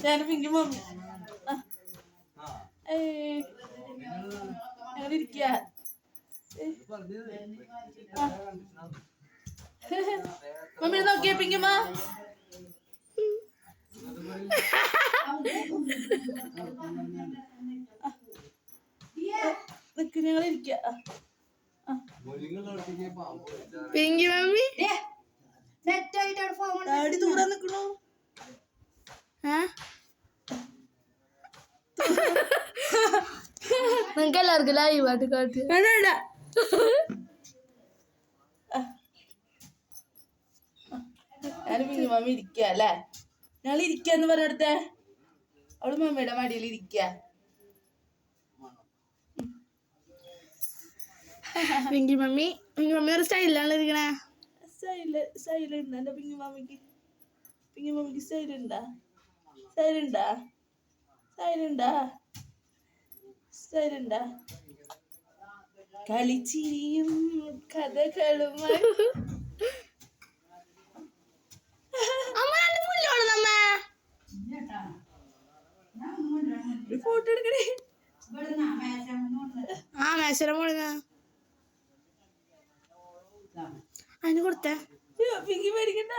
ഞാൻ പിങ്കി മമ്മി ഞങ്ങൾ ഇരിക്ക മമ്മി നോക്കിയ പിങ്കിമ്മ നിക്ക് ഞങ്ങൾ ഇരിക്ക പിങ്കി മമ്മി ഡാഡി ദൂരെ നിക്കണു നിങ്ങൾക്ക് എല്ലാവർക്കും ലൈവായിട്ട് കാട്ടി വേണ്ട ഞാൻ പിങ്കി മമ്മി ഇരിക്ക അല്ലേ ഞങ്ങൾ ഇരിക്കാന്ന് പറഞ്ഞെടുത്തേ അവള് മമ്മിയുടെ മടിയിൽ ഇരിക്ക പിങ്കി മമ്മി ഒരു സ്റ്റൈലാണ് ഇരിക്കണേ സ്റ്റൈലുണ്ട് എന്റെ പിങ്കി മമ്മിക്ക് സ്റ്റൈലുണ്ടാ കളിച്ചിരിയും കഥകളുമായി ഫോട്ടോ എടുക്കണേ മേശരം പോണ അതിന് കൊടുത്തേ പിങ്കി മേടിക്കണ്ട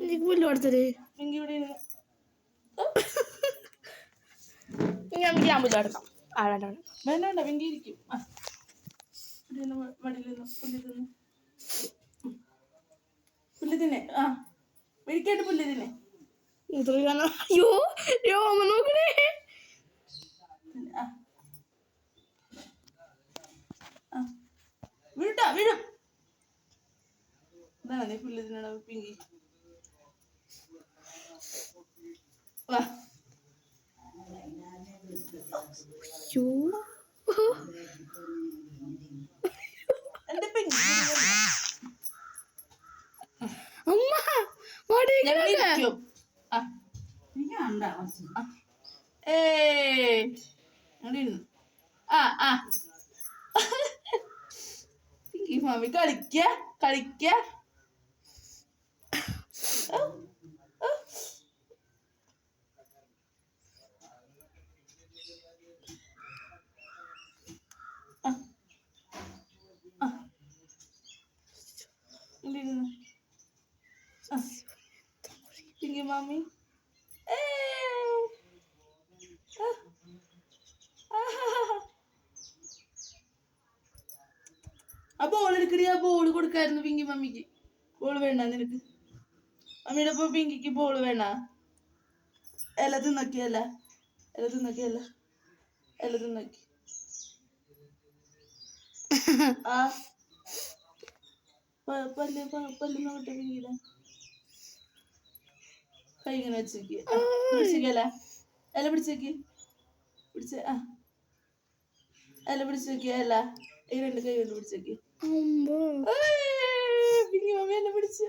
എനിക്ക് പുല്ല് കൊടുത്തത് പിങ്കി ഇവിടെ നമുക്ക് ഞാൻ പുല്ല് കൊടുക്കാം വേണ്ട പിങ്കി ഇരിക്കും മടിയിൽ പുല്ല് തിന്നെ വിളിക്കാണ്ട് പുല്ല് തിന്നെ അയ്യോ രോമ നോക്കണേ വീടും ഇതാണ് നീ പുല്ല് തിന്നണ പിങ്കി വാ എന്റെ പിങ്കി പിങ്കി മാമി കളിക്ക പിങ്കി മാമി ആ ബോൾ എടുക്കടി ആ ബോൾ കൊടുക്കായിരുന്നു പിങ്കി മമ്മിക്ക് ബോൾ വേണ്ട നിനക്ക് മമ്മിയുടെ ഒപ്പം പിങ്കിക്ക് ബോൾ വേണ്ട ഇല തിന്നൊക്കെയല്ല ആ പല്ല് നോട്ടെ പിങ്കില കൈ ഇങ്ങനെ പിടിച്ചേക്കല്ല ഇല പിടിച്ചേക്ക് ഇല പിടിച്ചേക്ക് അല്ല ഈ രണ്ട് കൈ കൊണ്ട് പിടിച്ചേക്ക് പിങ്കി മമ്മി എന്നെ പിടിച്ച്